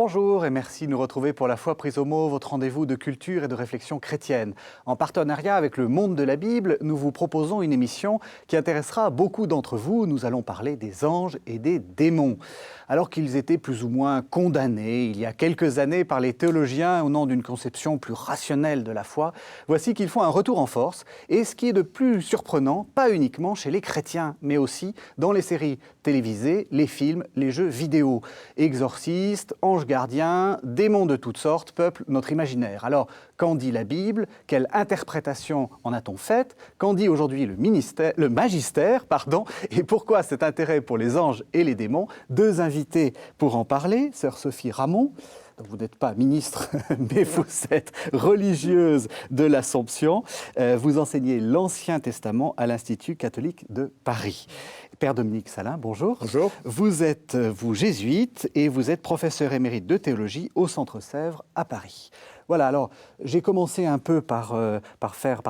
Bonjour et merci de nous retrouver pour La Foi prise au mot, votre rendez-vous de culture et de réflexion chrétienne. En partenariat avec le Monde de la Bible, nous vous proposons une émission qui intéressera beaucoup d'entre vous. Nous allons parler des anges et des démons. Alors qu'ils étaient plus ou moins condamnés il y a quelques années par les théologiens au nom d'une conception plus rationnelle de la foi, voici qu'ils font un retour en force. Et ce qui est de plus surprenant, pas uniquement chez les chrétiens, mais aussi dans les séries télévisées, les films, les jeux vidéo. Exorcistes, anges gardiens, démons de toutes sortes peuplent notre imaginaire. Alors, qu'en dit la Bible? Quelle interprétation en a-t-on faite? Qu'en dit aujourd'hui le magistère, et pourquoi cet intérêt pour les anges et les démons? Deux invités pour en parler, sœur Sophie Ramon. Vous n'êtes pas ministre, mais vous êtes religieuse de l'Assomption. Vous enseignez l'Ancien Testament à l'Institut catholique de Paris. Père Dominique Salin, bonjour. Bonjour. Vous êtes, jésuite et vous êtes professeur émérite de théologie au Centre Sèvres à Paris. Voilà, alors j'ai commencé un peu par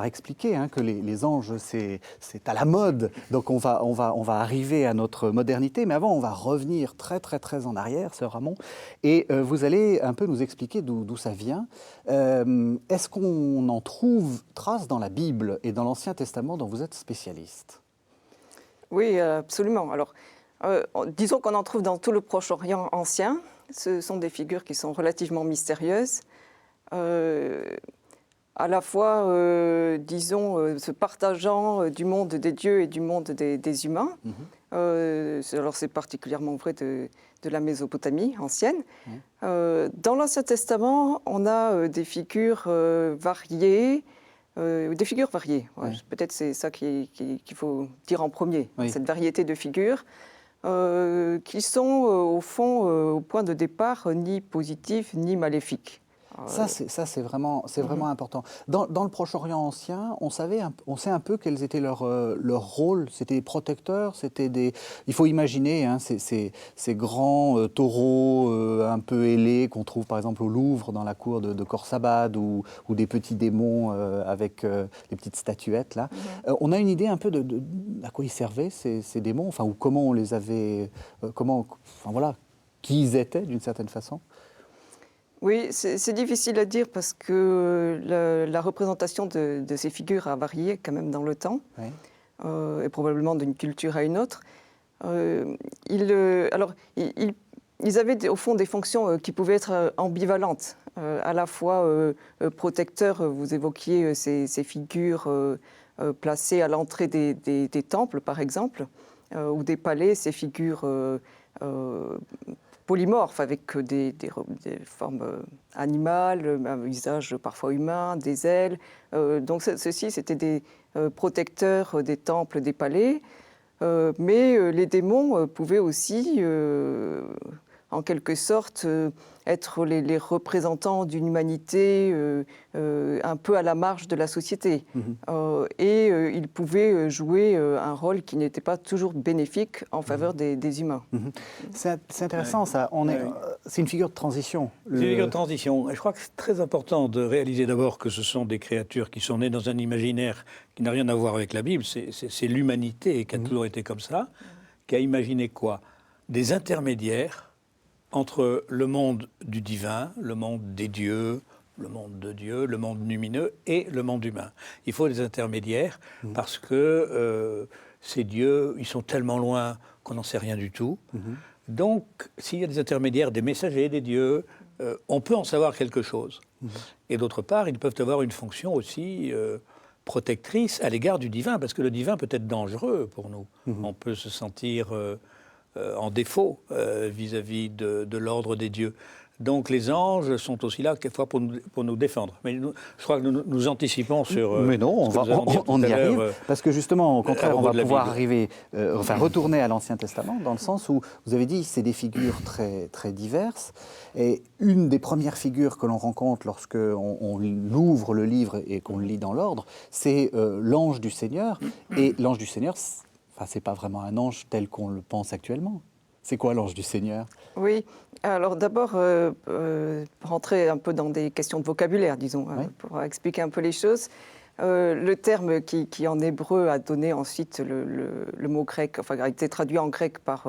expliquer que les anges, c'est à la mode. Donc on va arriver à notre modernité, mais avant on va revenir très en arrière, sœur Ramon, et vous allez un peu nous expliquer d'où ça vient. Est-ce qu'on en trouve trace dans la Bible et dans l'Ancien Testament dont vous êtes spécialiste? Oui, absolument. Alors, disons qu'on en trouve dans tout le Proche-Orient ancien. Ce sont des figures qui sont relativement mystérieuses. À la fois, se partageant du monde des dieux et du monde des humains. Alors c'est particulièrement vrai de la Mésopotamie ancienne. Dans l'Ancien Testament, on a des figures variées. Ouais. Peut-être c'est ça qu'il faut dire en premier, cette variété de figures, qui sont au fond, au point de départ, ni positives ni maléfiques. Ça, c'est vraiment important. Dans le Proche-Orient ancien, on sait un peu quels étaient leurs rôles. C'était des protecteurs, il faut imaginer ces grands taureaux un peu ailés qu'on trouve par exemple au Louvre, dans la cour de Khorsabad, ou des petits démons avec les petites statuettes là. On a une idée un peu de à quoi ils servaient ces démons, ou comment on les avait, qui ils étaient d'une certaine façon. Oui, c'est difficile à dire parce que la représentation de ces figures a varié quand même dans le temps, et probablement d'une culture à une autre. Ils avaient au fond des fonctions qui pouvaient être ambivalentes. À la fois protecteurs, vous évoquiez ces figures placées à l'entrée des temples, par exemple, ou des palais, ces figures polymorphes, avec des formes animales, un visage parfois humain, des ailes. Donc ceux-ci, c'était des protecteurs des temples, des palais. Mais les démons pouvaient aussi, en quelque sorte, être les représentants d'une humanité un peu à la marge de la société. Et ils pouvaient jouer un rôle qui n'était pas toujours bénéfique en faveur des humains. C'est intéressant ça. C'est une figure de transition. C'est une figure de transition. Et je crois que c'est très important de réaliser d'abord que ce sont des créatures qui sont nées dans un imaginaire qui n'a rien à voir avec la Bible. C'est l'humanité qui a toujours été comme ça, qui a imaginé quoi? Des intermédiaires entre le monde du divin, le monde des dieux, le monde de Dieu, le monde lumineux et le monde humain. Il faut des intermédiaires parce que ces dieux, ils sont tellement loin qu'on n'en sait rien du tout. Donc, s'il y a des intermédiaires, des messagers des dieux, on peut en savoir quelque chose. Et d'autre part, ils peuvent avoir une fonction aussi protectrice à l'égard du divin, parce que le divin peut être dangereux pour nous. On peut se sentir en défaut vis-à-vis de l'ordre des dieux. Donc les anges sont aussi là quelquefois pour nous défendre. Mais je crois que nous anticipons sur... Mais non, on y arrive, parce que justement, au contraire, on va pouvoir retourner à l'Ancien Testament, dans le sens où, vous avez dit, c'est des figures très diverses. Et une des premières figures que l'on rencontre lorsqu'on ouvre le livre et qu'on le lit dans l'ordre, c'est l'ange du Seigneur. Et l'ange du Seigneur, c'est pas vraiment un ange tel qu'on le pense actuellement. C'est quoi l'ange du Seigneur? Oui, alors d'abord, pour rentrer un peu dans des questions de vocabulaire, disons, pour expliquer un peu les choses, le terme qui en hébreu a donné ensuite le mot grec, a été traduit en grec par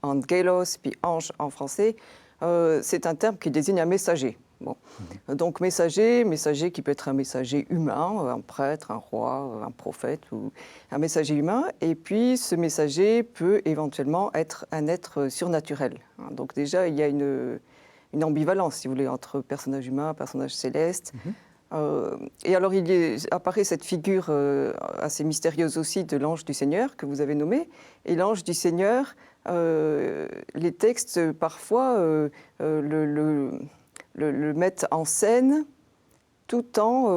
angelos, puis ange en français, c'est un terme qui désigne un messager. Bon. Donc messager qui peut être un messager humain, un prêtre, un roi, un prophète ou un messager humain. Et puis ce messager peut éventuellement être un être surnaturel. Donc déjà il y a une ambivalence, si vous voulez, entre personnage humain, personnage céleste. Et alors apparaît cette figure assez mystérieuse aussi de l'ange du Seigneur que vous avez nommé. Et l'ange du Seigneur, les textes parfois le mettent en scène tout en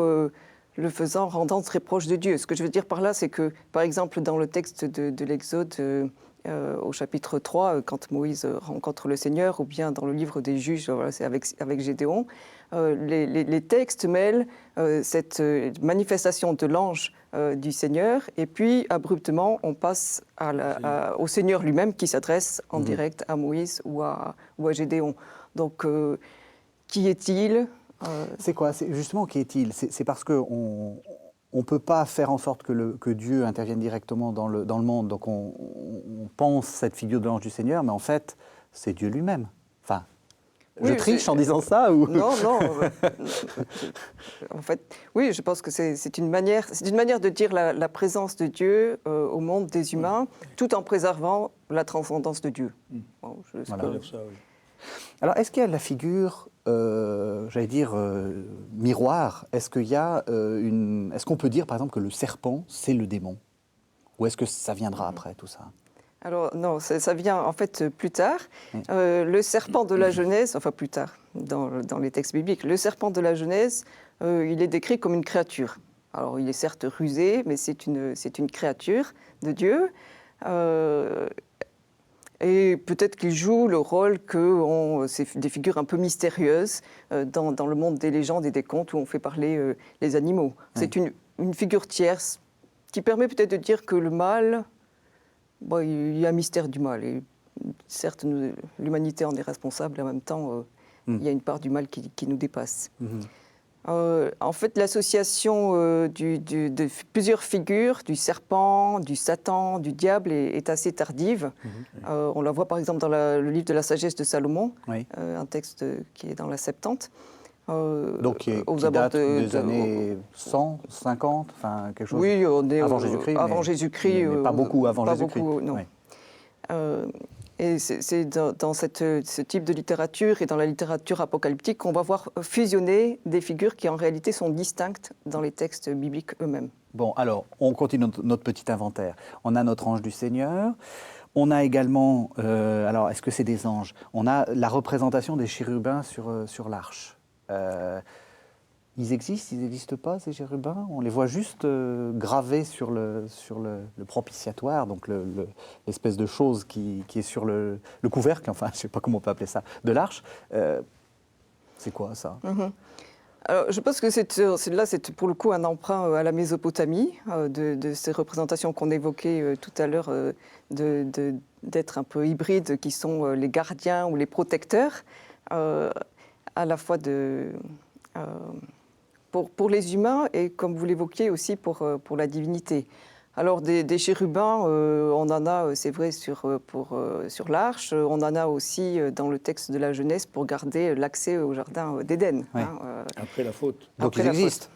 le faisant rendant très proche de Dieu. Ce que je veux dire par là, c'est que, par exemple, dans le texte de l'Exode, au chapitre 3, quand Moïse rencontre le Seigneur, ou bien dans le livre des Juges, voilà, c'est avec Gédéon, les textes mêlent cette manifestation de l'ange du Seigneur, et puis abruptement, on passe au Seigneur lui-même qui s'adresse en direct à Moïse ou à Gédéon. Donc, qui est-il ? C'est quoi ? Justement, qui est-il ? C'est parce qu'on ne peut pas faire en sorte que Dieu intervienne directement dans le monde. Donc on pense cette figure de l'ange du Seigneur, mais en fait, c'est Dieu lui-même. Enfin, oui, je triche en disant ça ou... Non. En fait, oui, je pense que c'est une manière de dire la présence de Dieu au monde des humains, tout en préservant la transcendance de Dieu. Bon, Voilà, ça, oui. Alors, est-ce qu'il y a la figure, j'allais dire, miroir ? Est-ce qu'on peut dire, par exemple, que le serpent, c'est le démon ? Ou est-ce que ça viendra après, tout ça ? Alors, non, ça vient en fait plus tard. Le serpent de la Genèse, enfin plus tard, dans les textes bibliques, le serpent de la Genèse, il est décrit comme une créature. Alors, il est certes rusé, mais c'est une créature de Dieu. Et peut-être qu'il joue le rôle c'est des figures un peu mystérieuses dans le monde des légendes et des contes où on fait parler les animaux. Oui. C'est une figure tierce qui permet peut-être de dire que le mal, il y a un mystère du mal. Et certes, l'humanité en est responsable, et en même temps, il y a une part du mal qui nous dépasse. En fait, l'association de plusieurs figures, du serpent, du Satan, du diable, est assez tardive. On la voit par exemple dans le livre de la sagesse de Salomon, un texte qui est dans la Septante. Donc qui date des années 100, 50, enfin quelque chose. Oui, on est avant Jésus-Christ. Avant Jésus-Christ. Mais pas beaucoup avant Jésus-Christ. Pas beaucoup, non. Oui. Et c'est dans ce type de littérature et dans la littérature apocalyptique qu'on va voir fusionner des figures qui en réalité sont distinctes dans les textes bibliques eux-mêmes. Bon, alors, on continue notre petit inventaire. On a notre ange du Seigneur. On a également, alors est-ce que c'est des anges ? On a la représentation des chérubins sur l'arche. Ils n'existent pas, ces chérubins ? On les voit juste gravés sur le propitiatoire, donc l'espèce de chose qui est sur le couvercle, enfin, je ne sais pas comment on peut appeler ça, de l'arche. C'est quoi, ça ? Alors, je pense que c'est pour le coup un emprunt à la Mésopotamie, de ces représentations qu'on évoquait tout à l'heure, d'êtres un peu hybrides qui sont les gardiens ou les protecteurs, à la fois pour les humains et, comme vous l'évoquiez, aussi pour la divinité. Alors, des chérubins, on en a, c'est vrai, sur l'arche. On en a aussi dans le texte de la Genèse pour garder l'accès au jardin d'Éden. Oui. Après la faute. Donc, ils existent.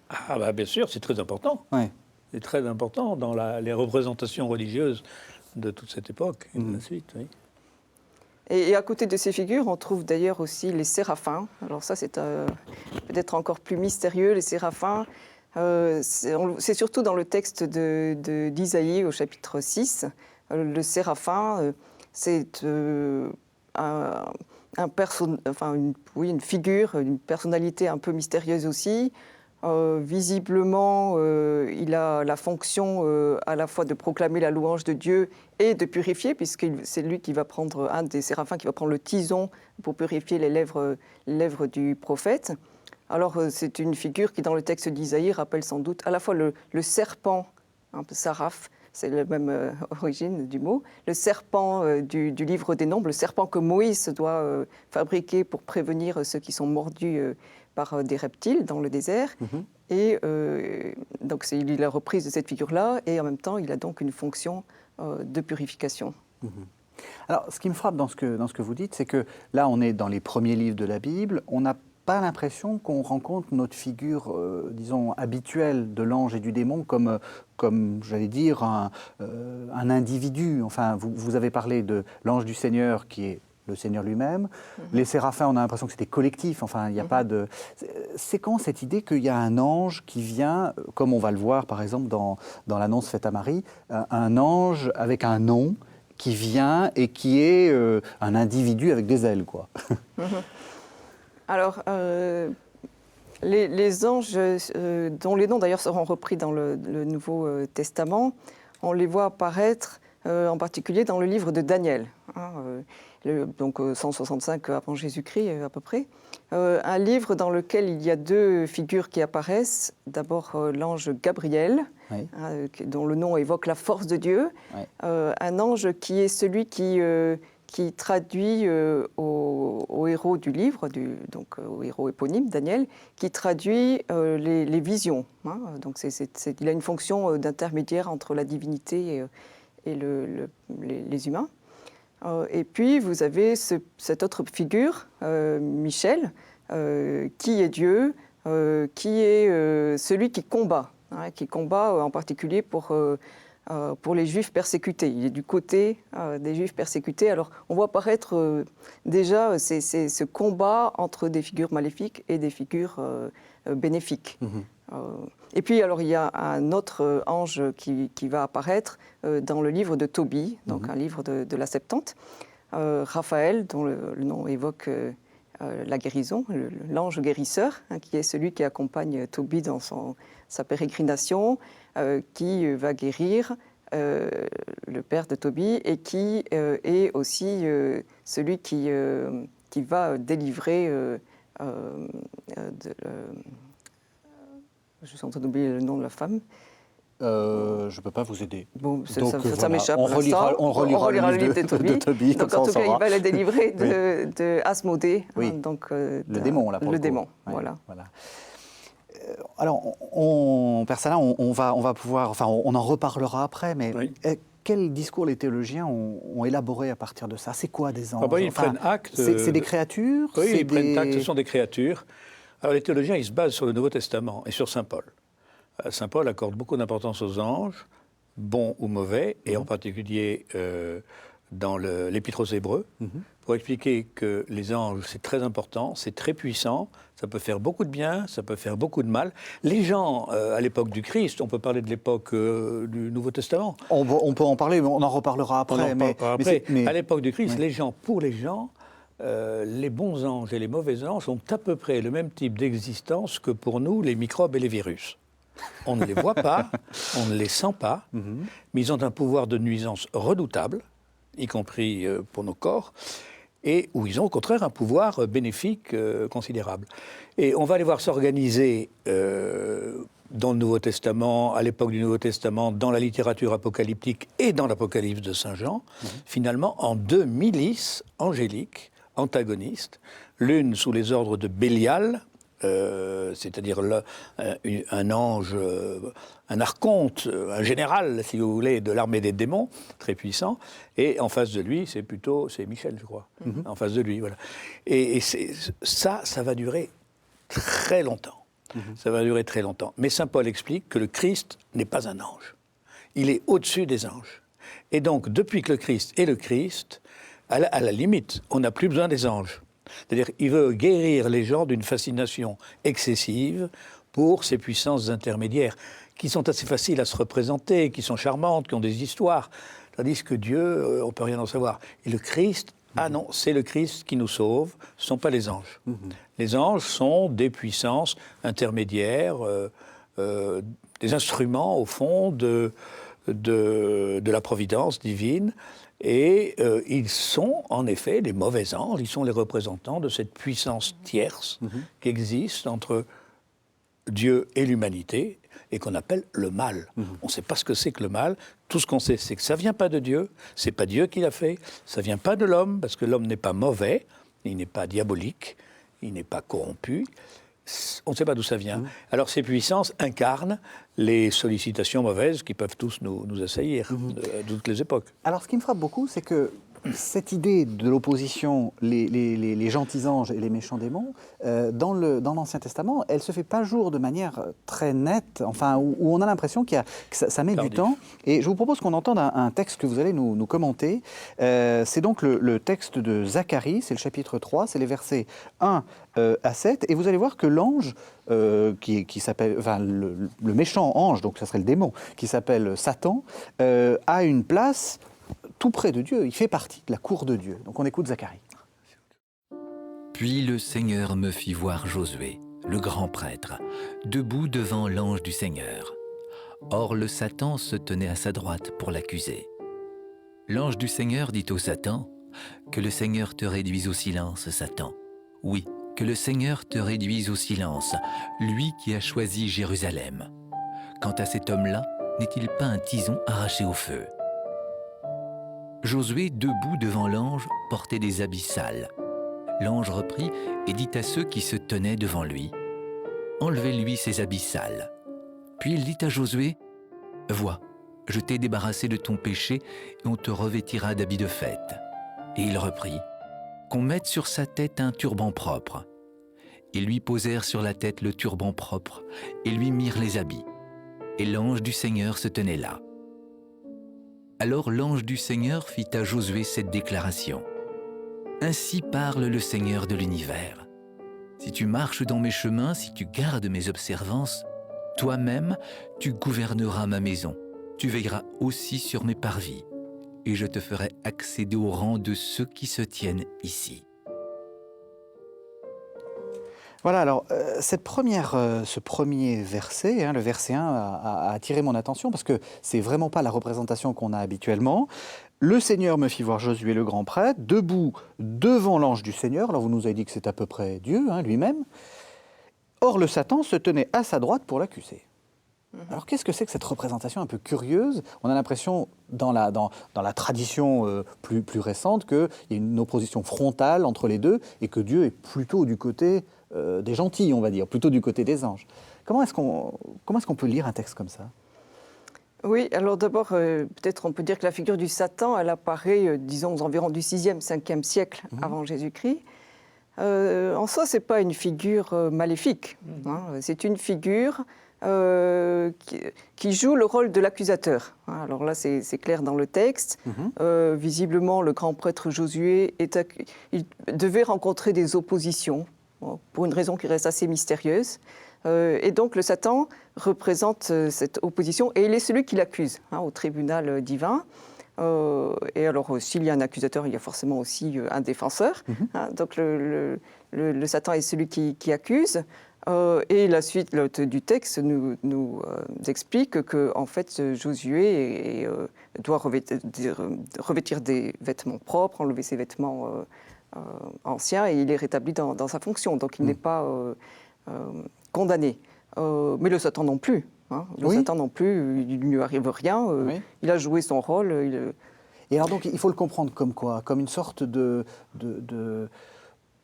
Ah, bah, bien sûr, c'est très important. Oui. C'est très important dans les représentations religieuses de toute cette époque et de la suite, oui. Et à côté de ces figures, on trouve d'ailleurs aussi les séraphins. Alors ça, c'est peut-être encore plus mystérieux, les séraphins. C'est surtout dans le texte d'Isaïe, au chapitre 6. Le séraphin, c'est une figure, une personnalité un peu mystérieuse aussi. Visiblement, il a la fonction à la fois de proclamer la louange de Dieu et de purifier, puisque c'est lui qui va prendre, un des séraphins qui va prendre le tison pour purifier les lèvres du prophète. Alors, c'est une figure qui, dans le texte d'Isaïe, rappelle sans doute à la fois le serpent, un peu saraphe, c'est la même origine du mot, le serpent du livre des Nombres, le serpent que Moïse doit fabriquer pour prévenir ceux qui sont mordus par des reptiles dans le désert. Et donc, il a la reprise de cette figure-là, et en même temps, il a donc une fonction de purification. Alors, ce qui me frappe dans ce que vous dites, c'est que là, on est dans les premiers livres de la Bible. On n'a pas l'impression qu'on rencontre notre figure, disons, habituelle de l'ange et du démon comme j'allais dire, un individu. Enfin, vous avez parlé de l'ange du Seigneur qui est le Seigneur lui-même. Les séraphins, on a l'impression que c'était collectif. Enfin, il n'y a pas de... C'est quand cette idée qu'il y a un ange qui vient, comme on va le voir par exemple dans l'annonce faite à Marie, un ange avec un nom qui vient et qui est un individu avec des ailes, quoi. Alors, les anges, dont les noms d'ailleurs seront repris dans le Nouveau Testament, on les voit apparaître en particulier dans le livre de Daniel, donc 165 avant Jésus-Christ à peu près. Un livre dans lequel il y a deux figures qui apparaissent. D'abord l'ange Gabriel, oui. Dont le nom évoque la force de Dieu. Oui. Un ange qui est celui qui traduit au héros du livre, donc au héros éponyme, Daniel, qui traduit les visions. Donc il a une fonction d'intermédiaire entre la divinité et les humains. Et puis vous avez cette autre figure, Michel, qui est Dieu, qui est celui qui combat en particulier pour les Juifs persécutés. Il est du côté des Juifs persécutés. Alors, on voit apparaître déjà ce combat entre des figures maléfiques et des figures bénéfiques. Et puis, alors, il y a un autre ange qui va apparaître dans le livre de Tobie, donc un livre de la Septante, Raphaël, dont le nom évoque la guérison, l'ange guérisseur, qui est celui qui accompagne Tobie dans sa pérégrination, qui va guérir le père de Tobie et qui est aussi celui qui va délivrer je suis en train d'oublier le nom de la femme. Je ne peux pas vous aider. Bon, donc, ça m'échappe. On relira le livre de Tobie. Donc, en tout cas, il va la délivrer de Asmodée. Oui. Donc, le démon, là, pour le démon, oui, voilà. Alors, Père Salin, on va pouvoir... Enfin, on en reparlera après, mais... Oui. Quel discours les théologiens ont élaboré à partir de ça? C'est quoi des anges? Ils prennent acte... C'est des créatures? Oui, ils prennent acte, ce sont des créatures. Alors les théologiens, ils se basent sur le Nouveau Testament et sur Saint Paul. Saint Paul accorde beaucoup d'importance aux anges, bons ou mauvais, et en particulier dans l'Épître aux Hébreux, pour expliquer que les anges, c'est très important, c'est très puissant, ça peut faire beaucoup de bien, ça peut faire beaucoup de mal. Les gens, à l'époque du Christ, on peut parler de l'époque du Nouveau Testament. On peut en parler, mais on en reparlera après. À l'époque du Christ, les gens, les bons anges et les mauvais anges ont à peu près le même type d'existence que pour nous, les microbes et les virus. On ne les voit pas, on ne les sent pas, mais ils ont un pouvoir de nuisance redoutable, y compris pour nos corps, et où ils ont au contraire un pouvoir bénéfique considérable. Et on va les voir s'organiser dans le Nouveau Testament, à l'époque du Nouveau Testament, dans la littérature apocalyptique et dans l'Apocalypse de Saint Jean, finalement en deux milices angéliques, antagonistes, l'une sous les ordres de Bélial, c'est-à-dire un ange, un archonte, un général, si vous voulez, de l'armée des démons, très puissant, et en face de lui, c'est Michel, je crois, en face de lui, voilà. Et ça va durer très longtemps. Ça va durer très longtemps. Mais saint Paul explique que le Christ n'est pas un ange. Il est au-dessus des anges. Et donc, depuis que le Christ est le Christ, à la limite, on n'a plus besoin des anges. C'est-à-dire qu'il veut guérir les gens d'une fascination excessive pour ces puissances intermédiaires, qui sont assez faciles à se représenter, qui sont charmantes, qui ont des histoires. Tandis que Dieu, on ne peut rien en savoir. Et le Christ, ah non, c'est le Christ qui nous sauve, ce ne sont pas les anges. Les anges sont des puissances intermédiaires, des instruments, au fond, de la providence divine. Et ils sont, en effet, les mauvais anges, ils sont les représentants de cette puissance tierce qui existe entre Dieu et l'humanité, et qu'on appelle le mal. On ne sait pas ce que c'est que le mal. Tout ce qu'on sait, c'est que ça ne vient pas de Dieu, c'est pas Dieu qui l'a fait, ça ne vient pas de l'homme, parce que l'homme n'est pas mauvais, il n'est pas diabolique, il n'est pas corrompu. On ne sait pas d'où ça vient. Alors ces puissances incarnent les sollicitations mauvaises qui peuvent tous nous assaillir, de toutes les époques. Alors ce qui me frappe beaucoup, c'est que cette idée de l'opposition, les gentils anges et les méchants démons, dans l'Ancien Testament, elle ne se fait pas jour de manière très nette, enfin, où on a l'impression que ça met du temps. Et je vous propose qu'on entende un texte que vous allez nous commenter. C'est donc le texte de Zacharie, c'est le chapitre 3, c'est les versets 1 à 7. Et vous allez voir que l'ange, qui s'appelle, enfin, le méchant ange, donc ça serait le démon, qui s'appelle Satan, a une place tout près de Dieu, il fait partie de la cour de Dieu. Donc on écoute Zacharie. Puis le Seigneur me fit voir Josué, le grand prêtre, debout devant l'ange du Seigneur. Or le Satan se tenait à sa droite pour l'accuser. L'ange du Seigneur dit au Satan, « Que le Seigneur te réduise au silence, Satan. Oui, que le Seigneur te réduise au silence, lui qui a choisi Jérusalem. Quant à cet homme-là, n'est-il pas un tison arraché au feu ?» Josué, debout devant l'ange, portait des habits sales. L'ange reprit et dit à ceux qui se tenaient devant lui, « Enlevez-lui ses habits sales. » Puis il dit à Josué, « Vois, je t'ai débarrassé de ton péché et on te revêtira d'habits de fête. » Et il reprit, « Qu'on mette sur sa tête un turban propre. » Ils lui posèrent sur la tête le turban propre et lui mirent les habits. Et l'ange du Seigneur se tenait là. Alors l'ange du Seigneur fit à Josué cette déclaration. « Ainsi parle le Seigneur de l'univers. Si tu marches dans mes chemins, si tu gardes mes observances, toi-même, tu gouverneras ma maison. Tu veilleras aussi sur mes parvis, et je te ferai accéder au rang de ceux qui se tiennent ici. » Voilà, alors ce premier verset, le verset 1, a attiré mon attention parce que c'est vraiment pas la représentation qu'on a habituellement. Le Seigneur me fit voir Josué le grand prêtre, debout devant l'ange du Seigneur. Alors vous nous avez dit que c'est à peu près Dieu lui-même. Or le Satan se tenait à sa droite pour l'accuser. Alors qu'est-ce que c'est que cette représentation un peu curieuse? On a l'impression, dans la tradition plus récente, qu'il y a une opposition frontale entre les deux et que Dieu est plutôt du côté des gentils, on va dire, plutôt du côté des anges. Comment est-ce qu'on peut lire un texte comme ça? Oui, alors d'abord, peut-être on peut dire que la figure du Satan, elle apparaît, disons, aux environs du 6e, 5e siècle avant Jésus-Christ. En soi, ce n'est pas une figure maléfique. C'est une figure qui joue le rôle de l'accusateur. Alors là, c'est clair dans le texte. Visiblement, le grand prêtre Josué il devait rencontrer des oppositions, pour une raison qui reste assez mystérieuse. Et donc le Satan représente cette opposition et il est celui qui l'accuse au tribunal divin. Et alors, s'il y a un accusateur, il y a forcément aussi un défenseur. Donc le Satan est celui qui accuse. Et la suite du texte nous explique que en fait, Josué doit revêtir des vêtements propres, enlever ses vêtements ancien, et il est rétabli dans sa fonction. Donc il n'est pas condamné. Mais le Satan non plus. Le Satan non plus, il ne lui arrive rien. Il a joué son rôle. Et alors donc il faut le comprendre comme quoi? Comme une sorte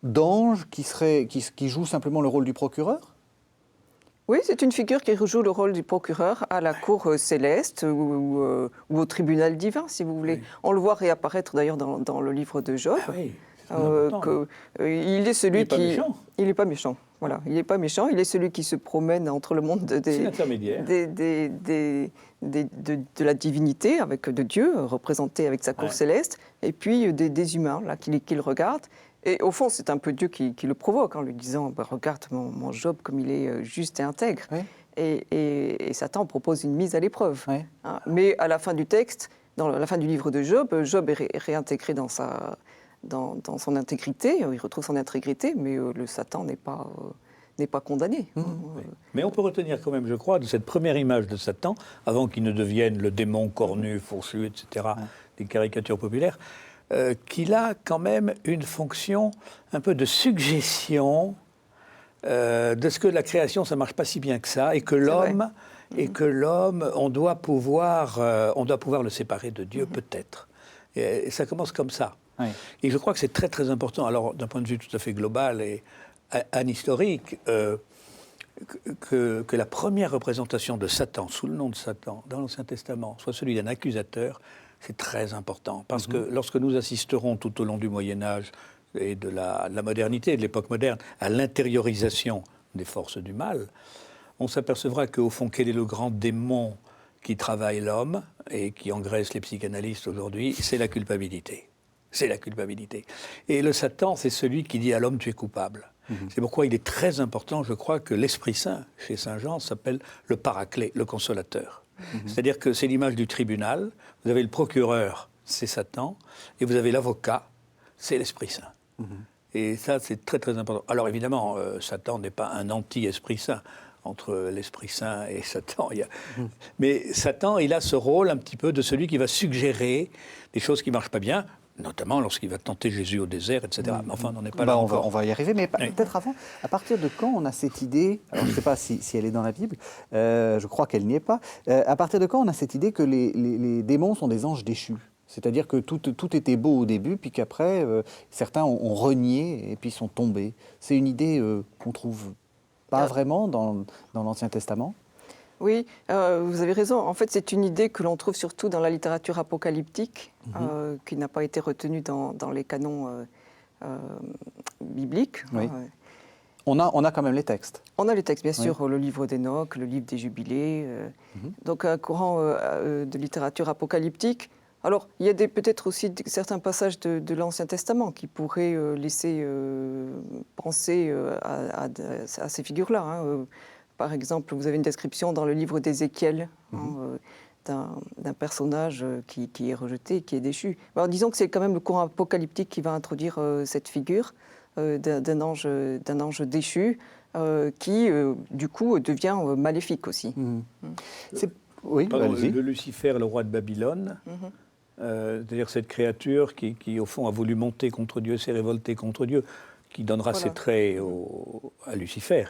d'ange qui joue simplement le rôle du procureur? Oui, c'est une figure qui joue le rôle du procureur à la cour céleste ou au tribunal divin, si vous voulez. On le voit réapparaître d'ailleurs dans le livre de Job. Il est celui qui... Il n'est pas méchant. Voilà, il n'est pas méchant, il est celui qui se promène entre le monde de la divinité, de Dieu, représenté avec sa cour céleste, et puis des humains là, qui le regardent. Et au fond, c'est un peu Dieu qui le provoque en lui disant regarde mon Job comme il est juste et intègre. Et Satan propose une mise à l'épreuve. Mais à la fin du texte, dans la fin du livre de Job, Job est réintégré dans son intégrité, il retrouve son intégrité, mais le Satan n'est pas condamné. Mais on peut retenir quand même, je crois, de cette première image de Satan, avant qu'il ne devienne le démon cornu, fourchu, etc., des caricatures populaires, qu'il a quand même une fonction un peu de suggestion de ce que la création, ça ne marche pas si bien que ça, et que l'homme, on doit pouvoir le séparer de Dieu, peut-être. Et ça commence comme ça. Et je crois que c'est très très important, alors d'un point de vue tout à fait global et anhistorique, que la première représentation de Satan, sous le nom de Satan, dans l'Ancien Testament, soit celui d'un accusateur, C'est très important, parce que lorsque nous assisterons tout au long du Moyen-Âge et de la modernité, de l'époque moderne, à l'intériorisation des forces du mal, on s'apercevra qu'au fond, quel est le grand démon qui travaille l'homme et qui engraisse les psychanalystes aujourd'hui? C'est la culpabilité. C'est la culpabilité. Et le Satan, c'est celui qui dit à l'homme, tu es coupable. C'est pourquoi il est très important, je crois, que l'Esprit Saint, chez Saint Jean, s'appelle le paraclet, le consolateur. C'est-à-dire que c'est l'image du tribunal. Vous avez le procureur, c'est Satan, et vous avez l'avocat, c'est l'Esprit Saint. Et ça, c'est très, très important. Alors évidemment, Satan n'est pas un anti-Esprit Saint. Entre l'Esprit Saint et Satan, mais Satan, il a ce rôle un petit peu de celui qui va suggérer des choses qui ne marchent pas bien, notamment lorsqu'il va tenter Jésus au désert, etc. Mais enfin, on n'en est pas là encore. On va y arriver, mais peut-être avant, à partir de quand on a cette idée, alors je ne sais pas si elle est dans la Bible, je crois qu'elle n'y est pas, à partir de quand on a cette idée que les démons sont des anges déchus? C'est-à-dire que tout était beau au début, puis qu'après, certains ont renié et puis sont tombés. C'est une idée qu'on trouve pas vraiment dans l'Ancien Testament? Oui, vous avez raison. En fait, c'est une idée que l'on trouve surtout dans la littérature apocalyptique, qui n'a pas été retenue dans les canons bibliques. Oui. On a quand même les textes. On a les textes, bien sûr, le livre d'Enoch, le livre des Jubilés. Donc un courant de littérature apocalyptique. Alors, il y a peut-être aussi certains passages de l'Ancien Testament qui pourraient laisser penser à ces figures-là. Par exemple, vous avez une description dans le livre d'Ézéchiel d'un personnage qui est rejeté, qui est déchu. Alors, disons que c'est quand même le courant apocalyptique qui va introduire cette figure d'un ange déchu qui, du coup, devient maléfique aussi. Oui, le Lucifer, le roi de Babylone, c'est-à-dire cette créature qui, au fond, a voulu monter contre Dieu, s'est révoltée contre Dieu, qui donnera ses traits à Lucifer.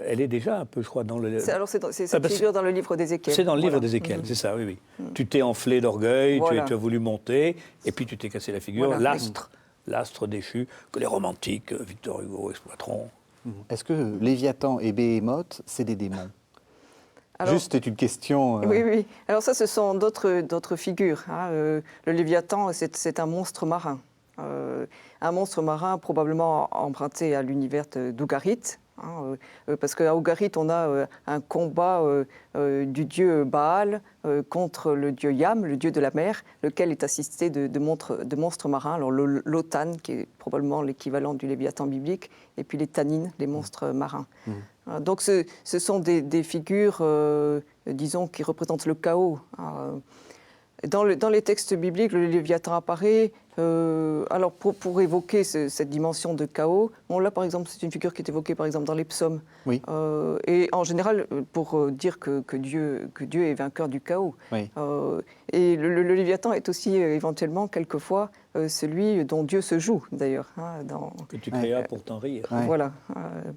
Elle est déjà un peu, je crois, dans le... C'est cette figure dans le livre d'Ézéchiel. C'est dans le livre d'Ézéchiel, c'est ça, oui. Tu t'es enflé d'orgueil, tu as voulu monter, et puis tu t'es cassé la figure. L'astre déchu, que les romantiques, Victor Hugo, exploiteront. Est-ce que Léviathan et Béhémoth, c'est des démons? Alors, juste, c'est une question... Oui. Alors ça, ce sont d'autres figures. Le Léviathan, c'est un monstre marin. Un monstre marin probablement emprunté à l'univers d'Ougarit. Parce qu'à Ougarit, on a un combat du dieu Baal contre le dieu Yam, le dieu de la mer, lequel est assisté de monstres marins. Alors l'Otan, qui est probablement l'équivalent du Léviathan biblique, et puis les Tanines, les monstres marins. Donc ce sont des figures, disons, qui représentent le chaos. Dans les textes bibliques, le Léviathan apparaît. Alors pour évoquer cette dimension de chaos, là par exemple, c'est une figure qui est évoquée par exemple dans les psaumes. Oui. Et en général, pour dire que Dieu est vainqueur du chaos. Oui. Et le Léviathan est aussi éventuellement quelquefois celui dont Dieu se joue d'ailleurs. Que tu créas pour t'en rire. Voilà,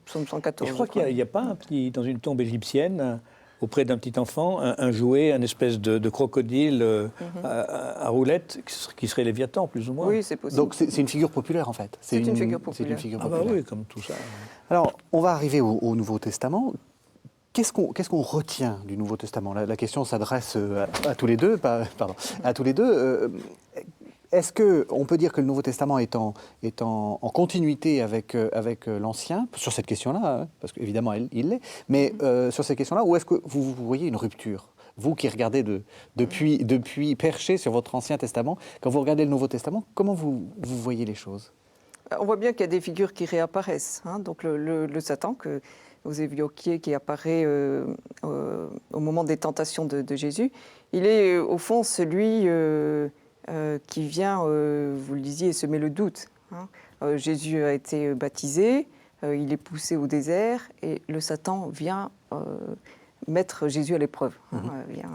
psaume 114. Et je crois qu'il n'y a pas dans une tombe égyptienne, auprès d'un petit enfant, un jouet, un espèce de crocodile à roulettes, qui serait Léviathan, plus ou moins. Oui, c'est possible. Donc c'est une figure populaire, en fait. C'est une figure populaire. Ah bah oui, comme tout ça. Alors, on va arriver au Nouveau Testament. Qu'est-ce qu'on retient du Nouveau Testament? La question s'adresse à tous les deux. À tous les deux. Est-ce qu'on peut dire que le Nouveau Testament est en continuité avec l'Ancien, sur cette question-là, parce qu'évidemment il l'est, mais sur cette question-là, ou est-ce que vous voyez une rupture? Vous qui regardez depuis perché sur votre Ancien Testament, quand vous regardez le Nouveau Testament, comment vous voyez les choses? On voit bien qu'il y a des figures qui réapparaissent. Donc le Satan, que vous évoquiez, qui apparaît au moment des tentations de Jésus, il est au fond celui... qui vient, vous le disiez, semer le doute. Jésus a été baptisé, il est poussé au désert et le Satan vient mettre Jésus à l'épreuve, vient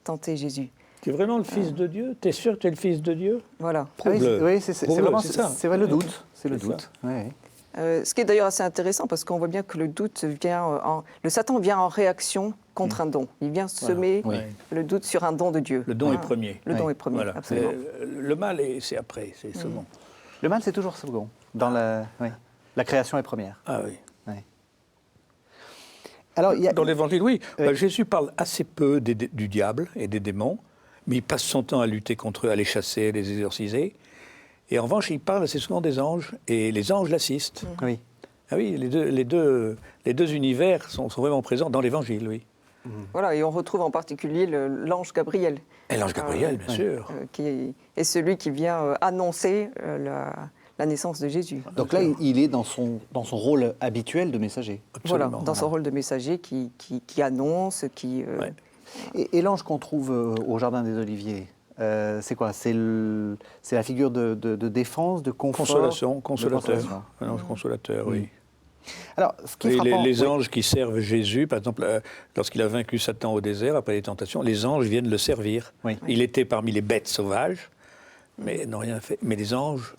tenter Jésus. Tu es vraiment le Fils de Dieu? Tu es sûr que tu es le Fils de Dieu? Voilà. Oui, c'est vraiment c'est le doute. C'est le doute. Ce qui est d'ailleurs assez intéressant parce qu'on voit bien que le doute vient, le Satan vient en réaction contre un don. Il vient semer le doute sur un don de Dieu. Le don est premier. Le don est premier, voilà. Absolument. Le mal, c'est après, c'est second. Le mal, c'est toujours second. La création est première. Ah oui. Alors, dans l'Évangile, oui. Jésus parle assez peu du diable et des démons. mais il passe son temps à lutter contre eux, à les chasser, à les exorciser. Et en revanche, il parle assez souvent des anges, et les anges l'assistent. Oui. Ah oui, les deux univers sont vraiment présents dans l'Évangile, oui. Voilà, et on retrouve en particulier l'ange Gabriel. Et l'ange Gabriel, bien sûr. Qui est celui qui vient annoncer la naissance de Jésus. Donc là, il est dans son rôle habituel de messager. Absolument. Voilà, dans son rôle de messager qui annonce, qui... Ouais. Et l'ange qu'on trouve au Jardin des Oliviers, c'est quoi? C'est la figure de défense, de confort? Consolateur. consolation. Un ange consolateur, oui. Alors, ce qui est Et frappant, les oui. anges qui servent Jésus, par exemple, lorsqu'il a vaincu Satan au désert, après les tentations, les anges viennent le servir. Oui. Il était parmi les bêtes sauvages, mais n'ont rien fait. Mais les anges...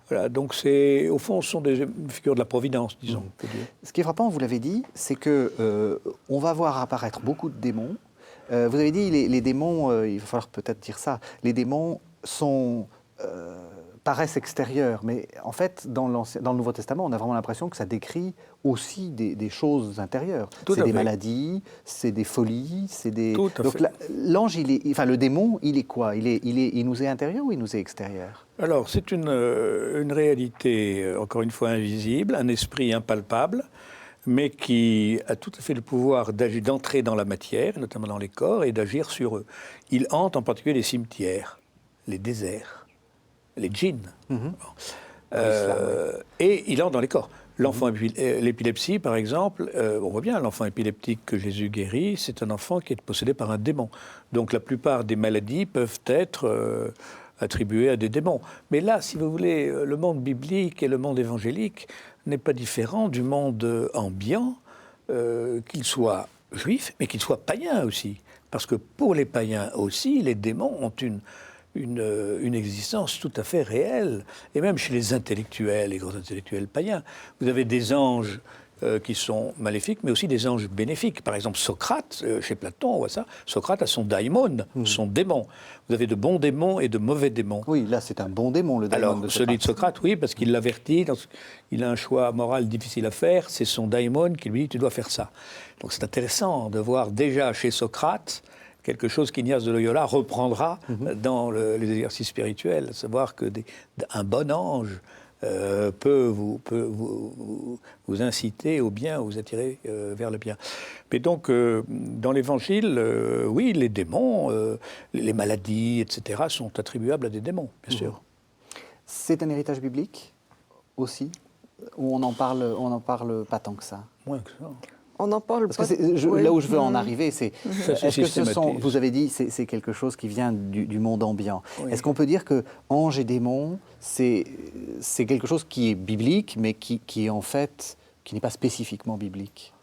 Voilà, donc au fond, ce sont des figures de la providence, disons. on peut dire. Ce qui est frappant, vous l'avez dit, c'est que on va voir apparaître beaucoup de démons. Vous avez dit les démons, il va falloir peut-être dire ça. Les démons paraissent extérieurs, mais en fait, dans le Nouveau Testament, on a vraiment l'impression que ça décrit aussi des choses intérieures. Tout C'est à des fait. maladies, c'est des folies, c'est des. Tout à Donc fait. l'ange, le démon, il est quoi? Il nous est intérieur ou il nous est extérieur? Alors, c'est une réalité, encore une fois, invisible, un esprit impalpable, mais qui a tout à fait le pouvoir d'entrer dans la matière, notamment dans les corps, et d'agir sur eux. Il hante en particulier les cimetières, les déserts, les djinns. Et il entre dans les corps. L'enfant l'épilepsie, par exemple, on voit bien, l'enfant épileptique que Jésus guérit, c'est un enfant qui est possédé par un démon. Donc la plupart des maladies peuvent être attribuées à des démons. Mais là, si vous voulez, le monde biblique et le monde évangélique n'est pas différent du monde ambiant, qu'il soit juif, mais qu'il soit païen aussi. Parce que pour les païens aussi, les démons ont une existence tout à fait réelle. Et même chez les intellectuels, les grands intellectuels païens, vous avez des anges qui sont maléfiques, mais aussi des anges bénéfiques. Par exemple, Socrate, chez Platon, on voit ça, Socrate a son daimon, son démon. Vous avez de bons démons et de mauvais démons. Oui, là, c'est un bon démon, le démon Alors, de celui de Socrate, oui, parce qu'il l'avertit, il a un choix moral difficile à faire, c'est son daimon qui lui dit « tu dois faire ça ». Donc c'est intéressant de voir déjà chez Socrate quelque chose qu'Ignace de Loyola reprendra dans les exercices spirituels, savoir que un bon ange peut vous inciter au bien, vous attirer vers le bien. Mais donc, dans l'Évangile, oui, les démons, les maladies, etc., sont attribuables à des démons, bien sûr. C'est un héritage biblique aussi, ou on en parle pas tant que ça? Moins que ça. On en parle Parce pas. que là où je veux en arriver, c'est Ça, c'est est-ce que ce sont, systématique. vous avez dit, c'est quelque chose qui vient du monde ambiant. Oui. Est-ce qu'on peut dire que ange et démon, c'est quelque chose qui est biblique, mais qui est en fait, qui n'est pas spécifiquement biblique?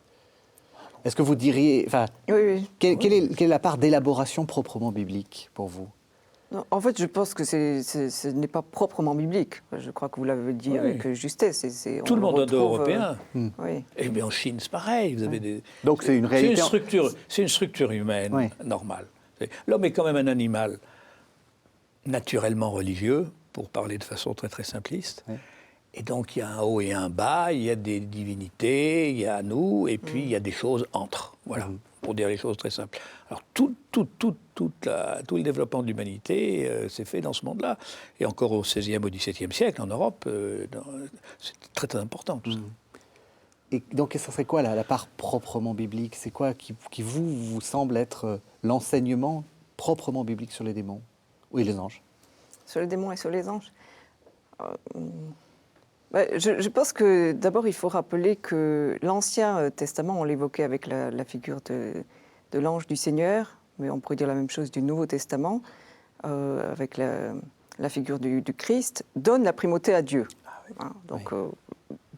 Est-ce que vous diriez, enfin, Oui. quelle est la part d'élaboration proprement biblique pour vous? Non, en fait, je pense que ce n'est pas proprement biblique. Je crois que vous l'avez dit Oui. avec justesse. Tout le monde indo-européen. Oui. Et bien en Chine, c'est pareil. Vous avez des... Donc c'est une réalité. C'est une structure humaine Oui. normale. L'homme est quand même un animal naturellement religieux, pour parler de façon très très simpliste. Oui. Et donc il y a un haut et un bas, il y a des divinités, il y a nous, et puis il y a des choses entre. Voilà, pour dire les choses très simples. Alors tout le développement de l'humanité s'est fait dans ce monde-là. Et encore au XVIe, au XVIIe siècle, en Europe, c'est très très important tout ça. Et donc, ça serait quoi la part proprement biblique? C'est quoi qui vous semble être l'enseignement proprement biblique sur les démons? Oui, les anges. Sur les démons et sur les anges. Je pense que d'abord, il faut rappeler que l'Ancien Testament, on l'évoquait avec la figure de l'ange du Seigneur, mais on pourrait dire la même chose du Nouveau Testament, avec la figure du Christ, donne la primauté à Dieu. Hein, donc,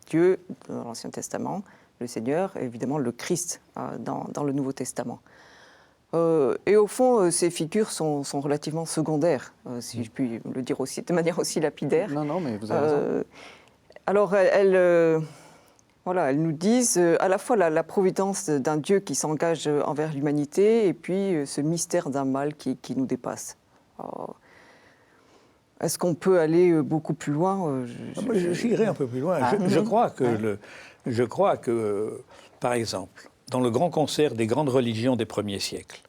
Dieu, dans l'Ancien Testament, le Seigneur, et évidemment le Christ dans le Nouveau Testament. Et au fond, ces figures sont relativement secondaires, si je puis le dire aussi, de manière aussi lapidaire. Non, mais vous avez raison. Alors, elles nous disent à la fois la providence d'un Dieu qui s'engage envers l'humanité et puis ce mystère d'un mal qui nous dépasse. Alors, est-ce qu'on peut aller beaucoup plus loin? J'irai un peu plus loin. Je crois que, par exemple, dans le grand concert des grandes religions des premiers siècles,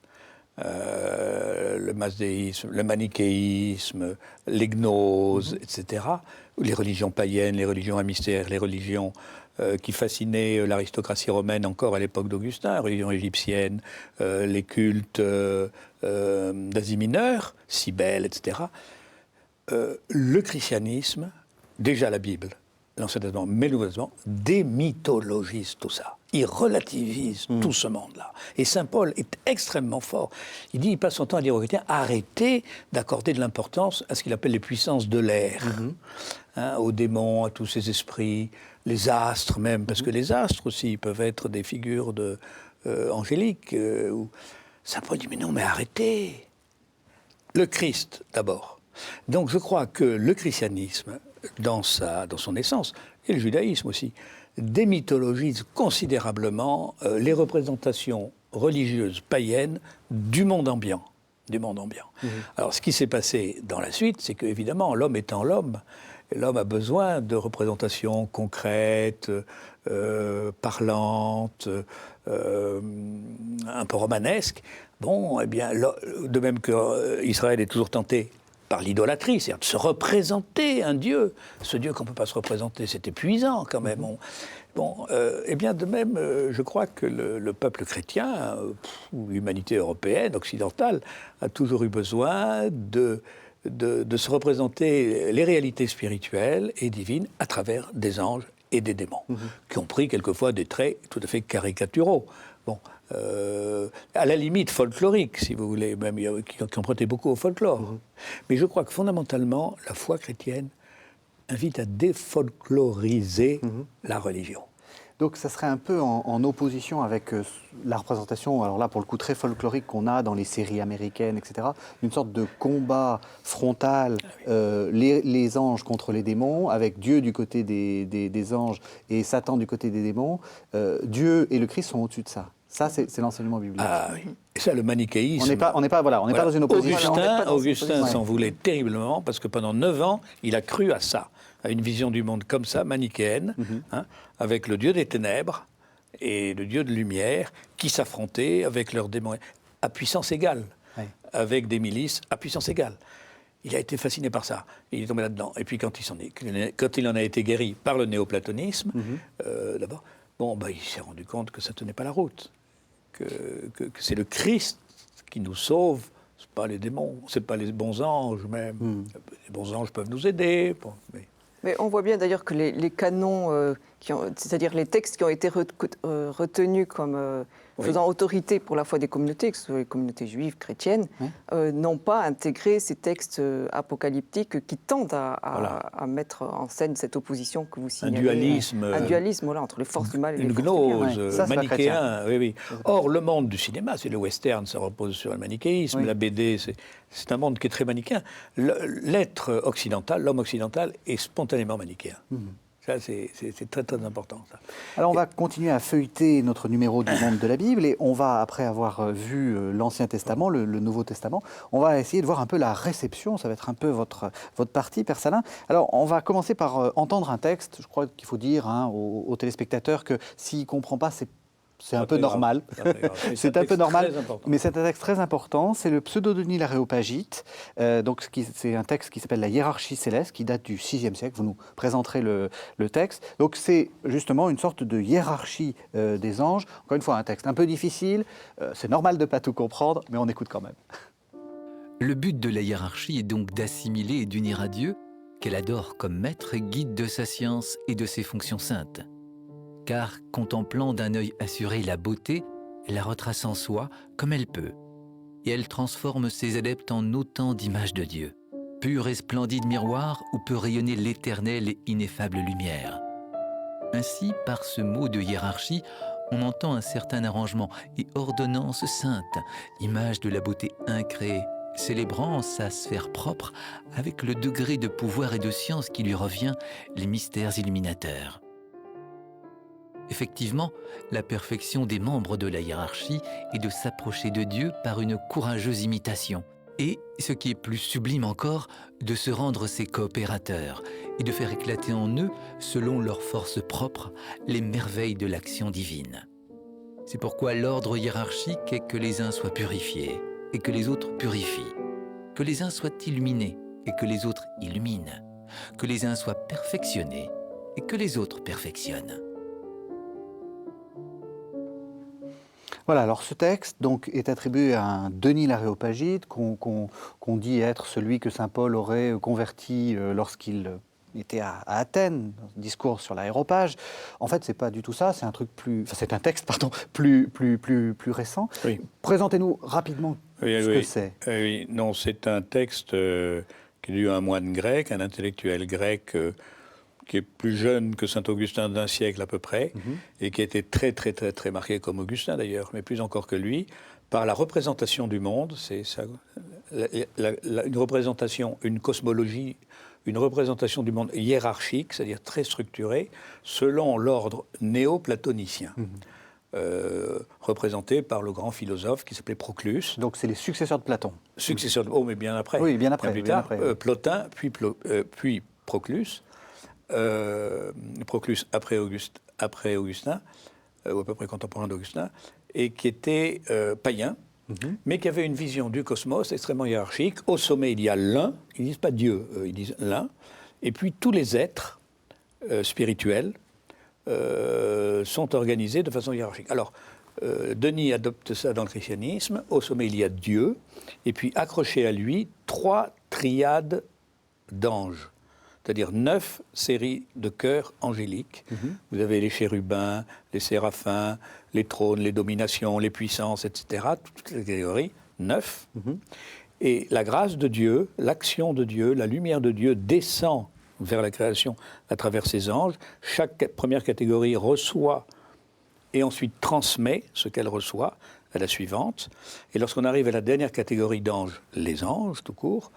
le masdéisme, le manichéisme, les gnoses, etc. Les religions païennes, les religions à mystère, les religions qui fascinaient l'aristocratie romaine encore à l'époque d'Augustin, les religions égyptiennes, les cultes d'Asie mineure, Cybèle, etc. Le christianisme, déjà la Bible, l'Ancien Testament, mais le Nouveau Testament, démythologise tout ça. Il relativise tout ce monde-là. Et saint Paul est extrêmement fort. Il passe son temps à dire aux chrétiens, arrêtez d'accorder de l'importance à ce qu'il appelle les puissances de l'air, aux démons, à tous ces esprits, les astres même, parce que les astres aussi peuvent être des figures angéliques. Saint Paul dit, mais non, mais arrêtez. Le Christ, d'abord. Donc je crois que le christianisme, dans son essence, et le judaïsme aussi, démythologise considérablement les représentations religieuses païennes du monde ambiant. Alors ce qui s'est passé dans la suite, c'est qu'évidemment, l'homme étant l'homme a besoin de représentations concrètes, parlantes, un peu romanesques. Bon, eh bien, de même qu'Israël est toujours tenté par l'idolâtrie, c'est-à-dire de se représenter un Dieu. Ce Dieu qu'on ne peut pas se représenter, c'est épuisant quand même. Eh bien, de même, je crois que le peuple chrétien, ou l'humanité européenne, occidentale, a toujours eu besoin de se représenter les réalités spirituelles et divines à travers des anges et des démons, qui ont pris quelquefois des traits tout à fait caricaturaux. Bon, à la limite folklorique, si vous voulez, même qui ont prêté beaucoup au folklore. Mais je crois que fondamentalement, la foi chrétienne invite à défolkloriser la religion. Donc ça serait un peu en opposition avec la représentation, alors là pour le coup très folklorique qu'on a dans les séries américaines, etc., une sorte de combat frontal, les anges contre les démons, avec Dieu du côté des anges et Satan du côté des démons. Dieu et le Christ sont au-dessus de ça. Ça, c'est l'enseignement biblique. Ah oui. Et ça, le manichéisme... On n'est pas dans une opposition. Augustin s'en voulait terriblement, parce que pendant 9 ans, il a cru à ça, à une vision du monde comme ça, manichéenne, avec le Dieu des ténèbres et le Dieu de lumière, qui s'affrontaient avec leurs démons, à puissance égale, avec des milices à puissance égale. Il a été fasciné par ça, il est tombé là-dedans. Et puis quand il en a été guéri par le néoplatonisme, d'abord, il s'est rendu compte que ça ne tenait pas la route. Que c'est le Christ qui nous sauve, ce n'est pas les démons, ce n'est pas les bons anges même. Les bons anges peuvent nous aider. Mais on voit bien d'ailleurs que les canons, c'est-à-dire les textes qui ont été retenus comme faisant autorité pour la foi des communautés, que ce soit les communautés juives, chrétiennes, n'ont pas intégré ces textes apocalyptiques qui tendent à mettre en scène cette opposition que vous signalez. Un dualisme entre les forces du mal et une les forces gnose, manichéen. Oui. Or, le monde du cinéma, c'est le western, ça repose sur le manichéisme. La BD, c'est un monde qui est très manichéen. L'être occidental, l'homme occidental, est spontanément manichéen. Ça, c'est très, très important. Ça. Alors, on va continuer à feuilleter notre numéro du Monde de la Bible et on va, après avoir vu l'Ancien Testament, le Nouveau Testament, on va essayer de voir un peu la réception. Ça va être un peu votre partie, Père Salin. Alors, on va commencer par entendre un texte. Je crois qu'il faut dire aux téléspectateurs que s'ils ne comprennent pas, c'est un peu normal. C'est un peu normal, mais c'est un texte très important. C'est le Pseudo-Denis l'Aréopagite. Donc, c'est un texte qui s'appelle La hiérarchie céleste, qui date du VIe siècle. Vous nous présenterez le texte. Donc, c'est justement une sorte de hiérarchie des anges. Encore une fois, un texte un peu difficile. C'est normal de ne pas tout comprendre, mais on écoute quand même. Le but de la hiérarchie est donc d'assimiler et d'unir à Dieu, qu'elle adore comme maître et guide de sa science et de ses fonctions saintes. Car, contemplant d'un œil assuré la beauté, elle la retrace en soi comme elle peut. Et elle transforme ses adeptes en autant d'images de Dieu. Pur et splendide miroir où peut rayonner l'éternelle et ineffable lumière. Ainsi, par ce mot de hiérarchie, on entend un certain arrangement et ordonnance sainte, image de la beauté incréée, célébrant sa sphère propre avec le degré de pouvoir et de science qui lui revient, les mystères illuminateurs. Effectivement, la perfection des membres de la hiérarchie est de s'approcher de Dieu par une courageuse imitation. Et, ce qui est plus sublime encore, de se rendre ses coopérateurs et de faire éclater en eux, selon leur force propre, les merveilles de l'action divine. C'est pourquoi l'ordre hiérarchique est que les uns soient purifiés et que les autres purifient, que les uns soient illuminés et que les autres illuminent, que les uns soient perfectionnés et que les autres perfectionnent. Voilà, alors ce texte donc, est attribué à un Denis l'Aréopagite, qu'on dit être celui que saint Paul aurait converti lorsqu'il était à Athènes, dans un discours sur l'aéropage. En fait, c'est pas du tout ça, c'est un truc c'est un texte, pardon, plus récent. Oui. Présentez-nous rapidement ce que c'est. Oui, non, c'est un texte qui est dû à un moine grec, un intellectuel grec qui est plus jeune que saint Augustin d'un siècle à peu près, et qui a été très, très, très, très marqué, comme Augustin d'ailleurs, mais plus encore que lui, par la représentation du monde. C'est ça, une représentation, une cosmologie, une représentation du monde hiérarchique, c'est-à-dire très structurée, selon l'ordre néo-platonicien. Représenté par le grand philosophe qui s'appelait Proclus. Donc c'est les successeurs de Platon. Successeur de... Oh, mais bien après. Oui, bien après. Bien plus bien tard, après. Plotin, puis Proclus. Proclus après Augustin, ou à peu près contemporain d'Augustin, et qui était païen, mais qui avait une vision du cosmos extrêmement hiérarchique. Au sommet, il y a l'un, ils ne disent pas Dieu, ils disent l'un, et puis tous les êtres spirituels sont organisés de façon hiérarchique. Alors, Denis adopte ça dans le christianisme. Au sommet, il y a Dieu, et puis accroché à lui, 3 triades d'anges, c'est-à-dire 9 séries de chœurs angéliques. Vous avez les chérubins, les séraphins, les trônes, les dominations, les puissances, etc. Toutes les catégories, 9. Et la grâce de Dieu, l'action de Dieu, la lumière de Dieu descend vers la création à travers ces anges. Chaque première catégorie reçoit et ensuite transmet ce qu'elle reçoit à la suivante. Et lorsqu'on arrive à la dernière catégorie d'anges, les anges tout court,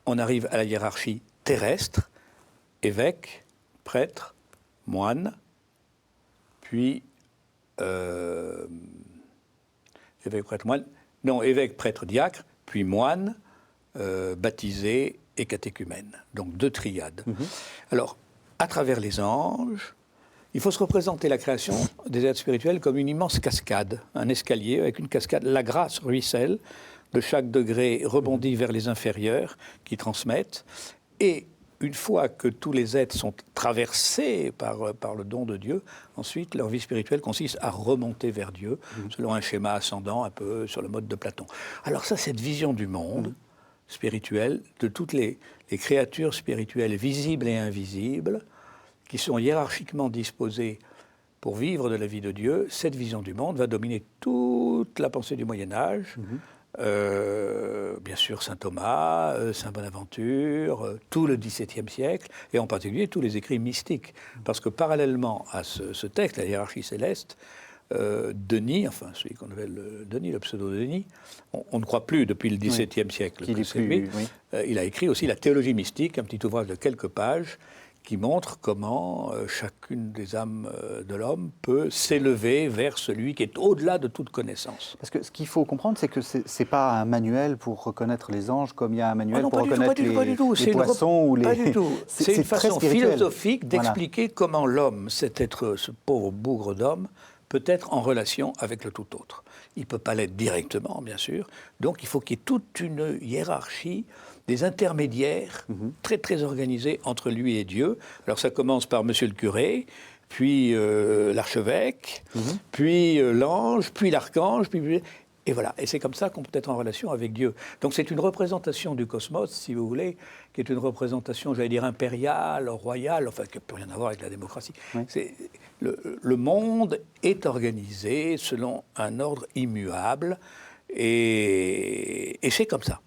on arrive à la hiérarchie terrestre, évêque, prêtre, moine, puis évêque, prêtre, moine, non, évêque, prêtre, diacre, puis moine, baptisé et catéchumène. Donc 2 triades. Alors, à travers les anges, il faut se représenter la création des êtres spirituels comme une immense cascade, un escalier avec une cascade. La grâce ruisselle, de chaque degré rebondit vers les inférieurs qui transmettent. Et une fois que tous les êtres sont traversés par le don de Dieu, ensuite leur vie spirituelle consiste à remonter vers Dieu, selon un schéma ascendant un peu sur le mode de Platon. Alors ça, cette vision du monde spirituel, de toutes les créatures spirituelles visibles et invisibles, qui sont hiérarchiquement disposées pour vivre de la vie de Dieu, cette vision du monde va dominer toute la pensée du Moyen-Âge. Bien sûr saint Thomas, saint Bonaventure, tout le XVIIe siècle, et en particulier tous les écrits mystiques. Parce que parallèlement à ce texte, la hiérarchie céleste, Denis, enfin celui qu'on appelle Denis, le pseudo-Denis, on ne croit plus depuis le XVIIe siècle que c'est lui. Il a écrit aussi la théologie mystique, un petit ouvrage de quelques pages, qui montre comment chacune des âmes de l'homme peut s'élever vers celui qui est au-delà de toute connaissance. Parce que ce qu'il faut comprendre, c'est que ce n'est pas un manuel pour reconnaître les anges comme il y a un manuel pour reconnaître les poissons ou les... Pas du tout. C'est une façon philosophique d'expliquer comment l'homme, ce pauvre bougre d'homme, peut être en relation avec le tout autre. Il ne peut pas l'être directement, bien sûr. Donc il faut qu'il y ait toute une hiérarchie, des intermédiaires très très organisés entre lui et Dieu. Alors ça commence par monsieur le curé, puis l'archevêque, puis l'ange, puis l'archange, et voilà. Et c'est comme ça qu'on peut être en relation avec Dieu. Donc c'est une représentation du cosmos, si vous voulez, qui est une représentation, j'allais dire, impériale, royale, enfin qui n'a plus rien à voir avec la démocratie. Le monde est organisé selon un ordre immuable, et c'est comme ça.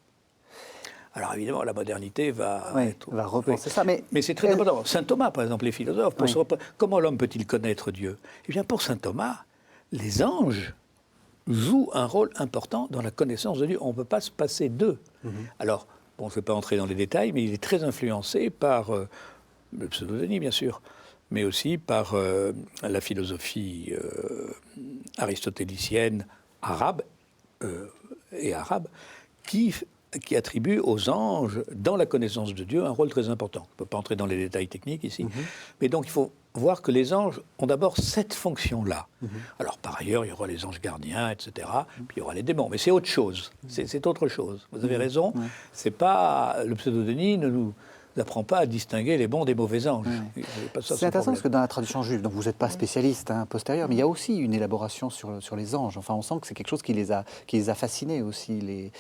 Alors évidemment, la modernité va repenser ça. Mais c'est très important. Saint Thomas, par exemple, les philosophes, comment l'homme peut-il connaître Dieu? Eh bien, pour Saint Thomas, les anges jouent un rôle important dans la connaissance de Dieu. On ne peut pas se passer d'eux. Alors, bon, je ne vais pas entrer dans les détails, mais il est très influencé par le pseudo-Denis, bien sûr, mais aussi par la philosophie aristotélicienne arabe, qui qui attribue aux anges, dans la connaissance de Dieu, un rôle très important. On ne peut pas entrer dans les détails techniques ici. Mais donc, il faut voir que les anges ont d'abord cette fonction-là. Alors, par ailleurs, il y aura les anges gardiens, etc. Puis il y aura les démons. Mais c'est autre chose. C'est autre chose. Vous avez raison. C'est pas... Le pseudo-Denis ne nous apprend pas à distinguer les bons des mauvais anges. C'est intéressant parce que dans la tradition juive, donc vous n'êtes pas spécialiste postérieur, mais il y a aussi une élaboration sur les anges. Enfin, on sent que c'est quelque chose qui les a fascinés aussi,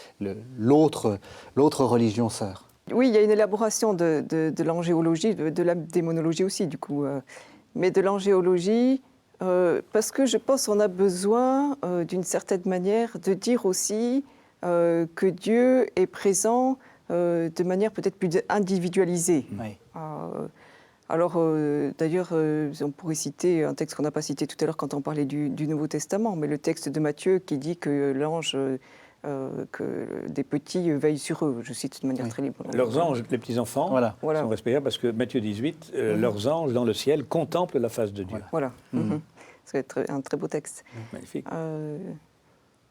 l'autre religion sœur. Oui, il y a une élaboration de l'angéologie, de la démonologie aussi, du coup. Mais de l'angéologie, parce que je pense qu'on a besoin, d'une certaine manière, de dire aussi que Dieu est présent de manière peut-être plus individualisée. Oui. Alors, d'ailleurs, on pourrait citer un texte qu'on n'a pas cité tout à l'heure quand on parlait du Nouveau Testament, mais le texte de Matthieu qui dit que l'ange, que des petits veillent sur eux. Je cite de manière très libre. Leurs anges, les petits-enfants, sont respectables parce que Matthieu 18, leurs anges dans le ciel contemplent la face de Dieu. Voilà. C'est un très beau texte. Magnifique.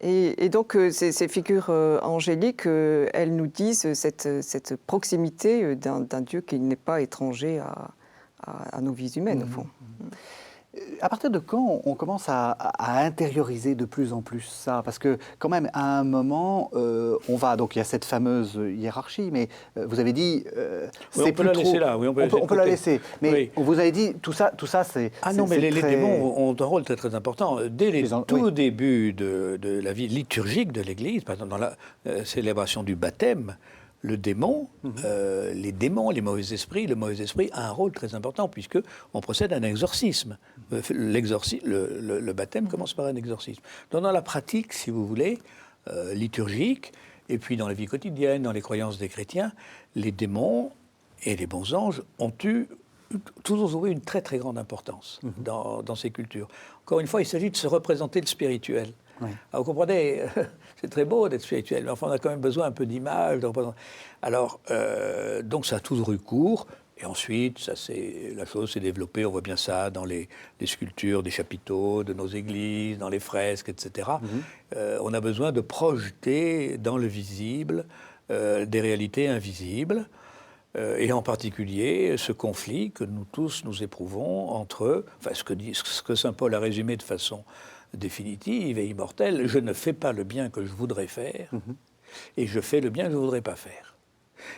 Et donc, ces figures angéliques, elles nous disent cette proximité d'un Dieu qui n'est pas étranger à nos vies humaines, au fond. À partir de quand on commence à intérioriser de plus en plus ça? Parce que quand même, à un moment, donc il y a cette fameuse hiérarchie, mais vous avez dit... on peut la laisser là, on peut la laisser. Mais vous avez dit, tout ça c'est... Ah non, mais les démons ont un rôle très très important. Dès les tout débuts de la vie liturgique de l'Église, par exemple dans la célébration du baptême, le démon, les démons, les mauvais esprits, le mauvais esprit a un rôle très important puisque on procède à un exorcisme. Le baptême commence par un exorcisme. Donc dans la pratique, si vous voulez, liturgique, et puis dans la vie quotidienne, dans les croyances des chrétiens, les démons et les bons anges ont toujours joué une très très grande importance dans ces cultures. Encore une fois, il s'agit de se représenter le spirituel. Oui. Alors, vous comprenez, c'est très beau d'être spirituel, mais enfin, on a quand même besoin un peu d'images. Alors, donc ça a toujours eu cours, et ensuite, la chose s'est développée, on voit bien ça dans les sculptures des chapiteaux, de nos églises, dans les fresques, etc. On a besoin de projeter dans le visible des réalités invisibles, et en particulier ce conflit que nous tous nous éprouvons entre, enfin, ce que saint Paul a résumé de façon définitive et immortelle, je ne fais pas le bien que je voudrais faire, et je fais le bien que je ne voudrais pas faire.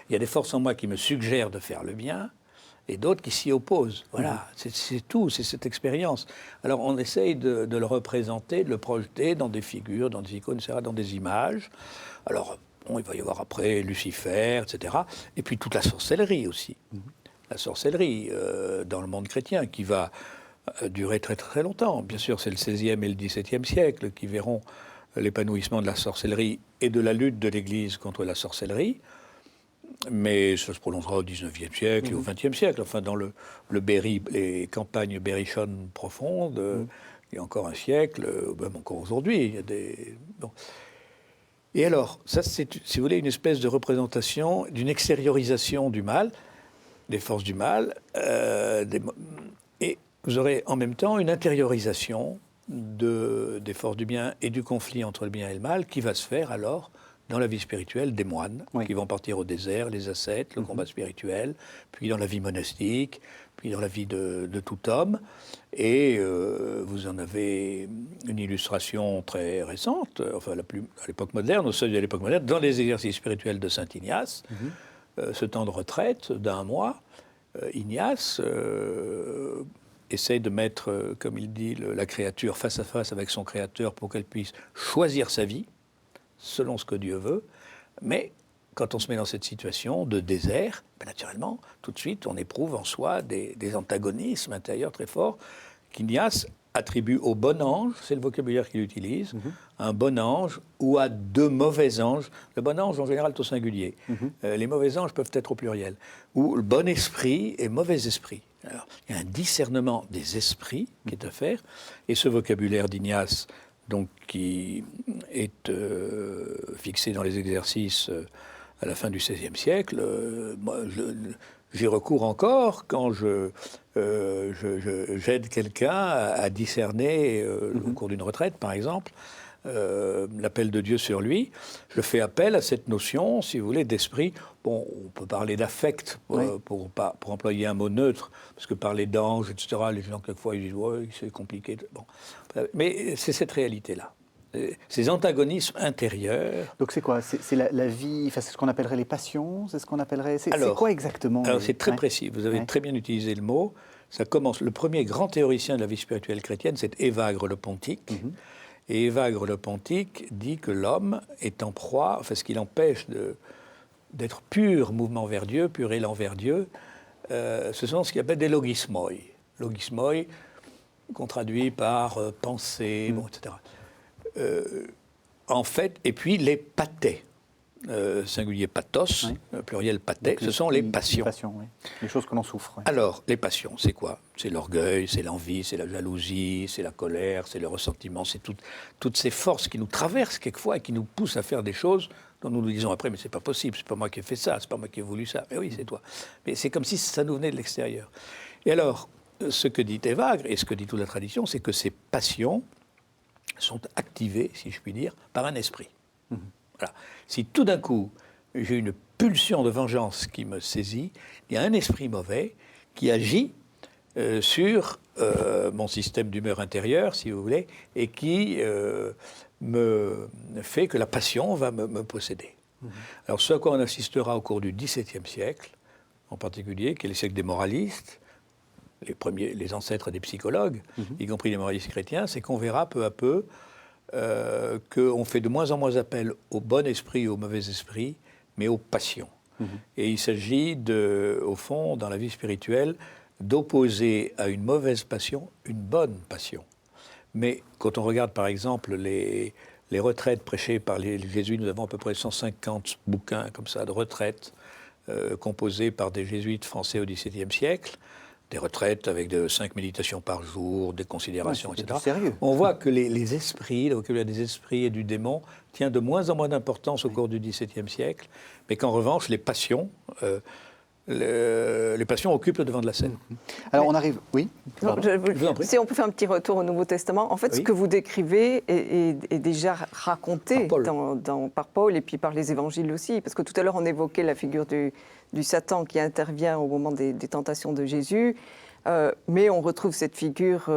Il y a des forces en moi qui me suggèrent de faire le bien, et d'autres qui s'y opposent. Voilà, c'est tout, c'est cette expérience. Alors on essaye de le représenter, de le projeter dans des figures, dans des icônes, etc., dans des images. Alors, il va y avoir après Lucifer, etc., et puis toute la sorcellerie aussi. La sorcellerie dans le monde chrétien qui va durer très très longtemps. Bien sûr, c'est le XVIe et le XVIIe siècle qui verront l'épanouissement de la sorcellerie et de la lutte de l'Église contre la sorcellerie, mais ça se prolongera au XIXe siècle et au XXe siècle. Enfin, dans les campagnes berrichonnes profondes, il y a encore un siècle, même encore aujourd'hui, il y a des... Bon. Et alors, ça c'est, si vous voulez, une espèce de représentation d'une extériorisation du mal, des forces du mal, et vous aurez en même temps une intériorisation des forces du bien et du conflit entre le bien et le mal qui va se faire alors dans la vie spirituelle des moines, qui vont partir au désert, les ascètes, le combat spirituel, puis dans la vie monastique, puis dans la vie de tout homme. Et vous en avez une illustration très récente, enfin à l'époque moderne, au seuil de l'époque moderne, dans les exercices spirituels de saint Ignace, ce temps de retraite d'un mois, Ignace essaie de mettre, comme il dit, la créature face à face avec son créateur pour qu'elle puisse choisir sa vie, selon ce que Dieu veut. Mais quand on se met dans cette situation de désert, naturellement, tout de suite, on éprouve en soi des antagonismes intérieurs très forts qu'Ignace attribue au bon ange, c'est le vocabulaire qu'il utilise, un bon ange ou à deux mauvais anges. Le bon ange, en général, est au singulier. Les mauvais anges peuvent être au pluriel. Ou le bon esprit et mauvais esprit. Alors, il y a un discernement des esprits qui est à faire. Et ce vocabulaire d'Ignace, donc, qui est fixé dans les exercices à la fin du XVIe siècle, moi, j'y recours encore quand j'aide quelqu'un à discerner, au cours d'une retraite par exemple, l'appel de Dieu sur lui, je fais appel à cette notion, si vous voulez, d'esprit. Bon, on peut parler d'affect, pour employer un mot neutre, parce que parler d'ange, etc., les gens, quelquefois, ils disent « ouais, c'est compliqué ». Bon. Mais c'est cette réalité-là. Ces antagonismes intérieurs. Donc c'est quoi? C'est la vie, c'est ce qu'on appellerait les passions? C'est ce qu'on appellerait... C'est quoi exactement? Alors c'est très précis, vous avez très bien utilisé le mot. Ça commence, le premier grand théoricien de la vie spirituelle chrétienne, c'est Évagre le Pontique. Et Évagre le Pontique dit que l'homme est en proie, ce qui l'empêche d'être pur mouvement vers Dieu, pur élan vers Dieu, ce sont ce qu'il appelle des logismoi. Logismoi, qu'on traduit par pensée, etc. En fait, et puis les pathés, singulier pathos, pluriel pathé, ce sont les passions. Les choses que l'on souffre. Alors, les passions, c'est quoi? C'est l'orgueil, c'est l'envie, c'est la jalousie, c'est la colère, c'est le ressentiment, c'est toutes ces forces qui nous traversent quelquefois et qui nous poussent à faire des choses dont nous nous disons après, mais c'est pas possible, c'est pas moi qui ai fait ça, c'est pas moi qui ai voulu ça. Mais oui, c'est toi. Mais c'est comme si ça nous venait de l'extérieur. Et alors, ce que dit Évagre et ce que dit toute la tradition, c'est que ces passions sont activées, si je puis dire, par un esprit. Voilà. Si tout d'un coup, j'ai une pulsion de vengeance qui me saisit, il y a un esprit mauvais qui agit sur mon système d'humeur intérieure, si vous voulez, et qui me fait que la passion va me posséder. Alors, ce à quoi on assistera au cours du XVIIe siècle, en particulier, qui est le siècle des moralistes, les ancêtres des psychologues, y compris les moralistes chrétiens, c'est qu'on verra peu à peu qu'on fait de moins en moins appel au bon esprit et au mauvais esprit, mais aux passions. Et il s'agit, au fond, dans la vie spirituelle, d'opposer à une mauvaise passion une bonne passion. Mais quand on regarde, par exemple, les retraites prêchées par les jésuites, nous avons à peu près 150 bouquins comme ça de retraites composés par des jésuites français au XVIIe siècle, des retraites avec de 5 méditations par jour, des considérations, etc. Sérieux. On voit que les esprits, le vocabulaire des esprits et du démon tient de moins en moins d'importance au cours du XVIIe siècle, mais qu'en revanche, les passions occupent le devant de la scène. Alors on arrive... Oui. Si on peut faire un petit retour au Nouveau Testament, en fait, ce que vous décrivez est déjà raconté par Paul et puis par les évangiles aussi, parce que tout à l'heure on évoquait la figure du Satan qui intervient au moment des tentations de Jésus, mais on retrouve cette figure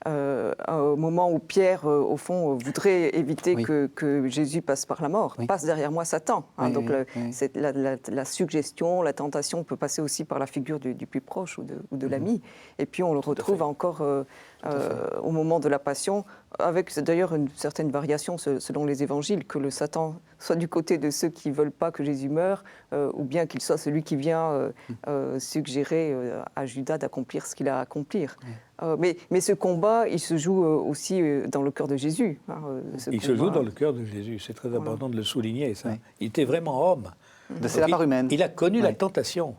au moment où Pierre, au fond, voudrait éviter que Jésus passe par la mort. Passe derrière moi Satan. Donc la suggestion, la tentation peut passer aussi par la figure du plus proche ou de l'ami. Et puis on le retrouve encore au moment de la Passion, avec d'ailleurs une certaine variation selon les évangiles, que le Satan soit du côté de ceux qui ne veulent pas que Jésus meure, ou bien qu'il soit celui qui vient suggérer à Judas d'accomplir ce qu'il a à accomplir. Mais ce combat, il se joue aussi dans le cœur de Jésus. Se joue dans le cœur de Jésus, c'est très important de le souligner. Ça. Il était vraiment homme. C'est la part humaine. Il a connu la tentation.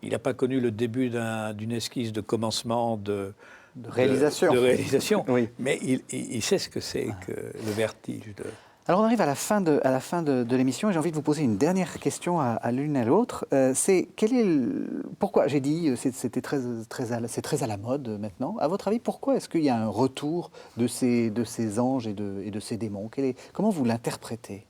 Il n'a pas connu le début d'une esquisse de commencement de réalisation. Mais il sait ce que c'est que le vertige. Alors on arrive à la fin de l'émission et j'ai envie de vous poser une dernière question à l'une et à l'autre. Pourquoi, j'ai dit, c'est très à la mode maintenant. À votre avis, pourquoi est-ce qu'il y a un retour de ces anges et de ces démons? Comment vous l'interprétez?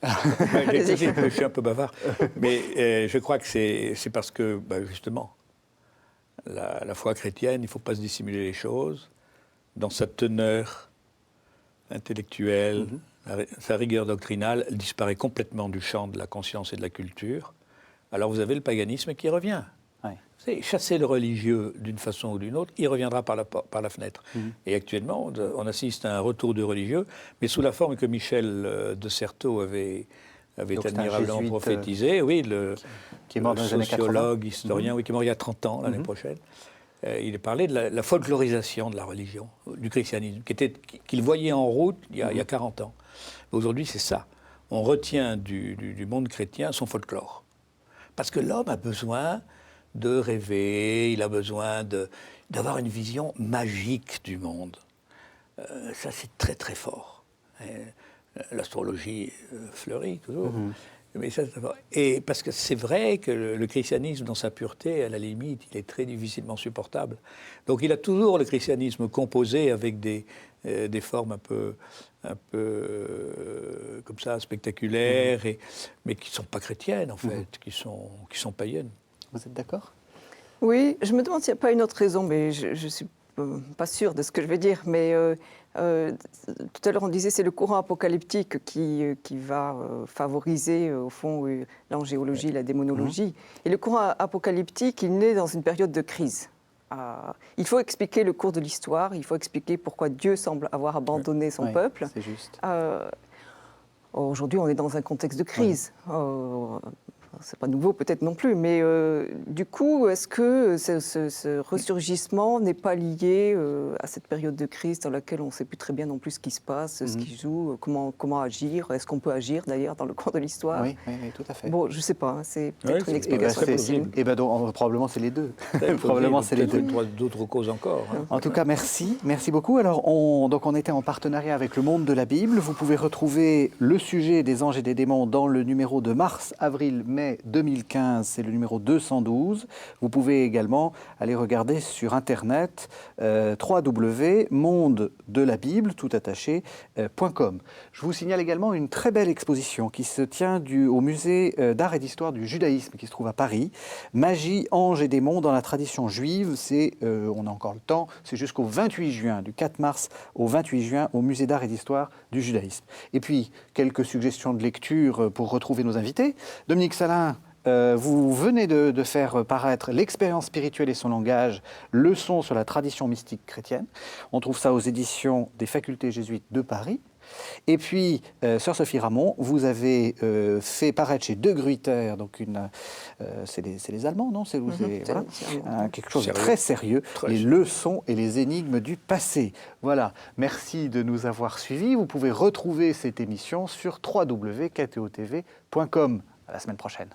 Je suis un peu bavard, mais je crois que c'est parce que, justement, la foi chrétienne, il ne faut pas se dissimuler les choses. Dans sa teneur intellectuelle, sa rigueur doctrinale, elle disparaît complètement du champ de la conscience et de la culture. Alors vous avez le paganisme qui revient. C'est chasser le religieux d'une façon ou d'une autre, il reviendra par la fenêtre. Et actuellement, on assiste à un retour du religieux, mais sous la forme que Michel de Certeau avait admirablement prophétisé, qui est mort dans les années 80. Sociologue, historien, qui est mort il y a 30 ans, l'année prochaine. Il parlait de la folklorisation de la religion, du christianisme, qu'il voyait en route il y a 40 ans. Aujourd'hui, c'est ça. On retient du monde chrétien son folklore. Parce que l'homme a besoin de rêver, il a besoin d'avoir une vision magique du monde. Ça, c'est très très fort. L'astrologie fleurit toujours. Mais ça, et parce que c'est vrai que le christianisme, dans sa pureté, à la limite, il est très difficilement supportable. Donc il a toujours le christianisme composé avec des formes un peu comme ça, spectaculaires, mais qui ne sont pas chrétiennes, en fait, qui sont païennes. Vous êtes d'accord? Oui, je me demande s'il n'y a pas une autre raison, mais je ne suis pas sûre de ce que je vais dire. Mais tout à l'heure, on disait que c'est le courant apocalyptique qui va favoriser, au fond, l'angéologie, la démonologie. Et le courant apocalyptique, il naît dans une période de crise. Il faut expliquer le cours de l'histoire, il faut expliquer pourquoi Dieu semble avoir abandonné son peuple. C'est juste. Aujourd'hui, on est dans un contexte de crise. C'est pas nouveau peut-être non plus, mais du coup, est-ce que ce ressurgissement n'est pas lié à cette période de crise dans laquelle on ne sait plus très bien non plus ce qui se passe, ce qui joue, comment agir? Est-ce qu'on peut agir d'ailleurs dans le cours de l'histoire? Oui, tout à fait. Bon, je ne sais pas, c'est peut-être une explication possible. Probablement c'est les deux. Probablement c'est les deux. D'autres causes encore. Hein. En tout cas, merci beaucoup. Alors, on était en partenariat avec le Monde de la Bible. Vous pouvez retrouver le sujet des anges et des démons dans le numéro de mars, avril, mai 2015, c'est le numéro 212. Vous pouvez également aller regarder sur Internet www.mondedelabible.com. Je vous signale également une très belle exposition qui se tient au musée d'art et d'histoire du judaïsme qui se trouve à Paris. Magie, anges et démons dans la tradition juive. On a encore le temps, c'est jusqu'au 28 juin, du 4 mars au 28 juin au musée d'art et d'histoire du judaïsme. Et puis, quelques suggestions de lecture pour retrouver nos invités. Dominique Salin, vous venez de faire paraître L'expérience spirituelle et son langage, leçon sur la tradition mystique chrétienne. On trouve ça aux éditions des facultés jésuites de Paris. Et puis, sœur Sophie Ramon, vous avez fait paraître chez De Gruyter, donc c'est les Allemands, non? Voilà, quelque chose de très sérieux, les leçons et les énigmes du passé. Voilà, merci de nous avoir suivis. Vous pouvez retrouver cette émission sur www.ktotv.com. À la semaine prochaine.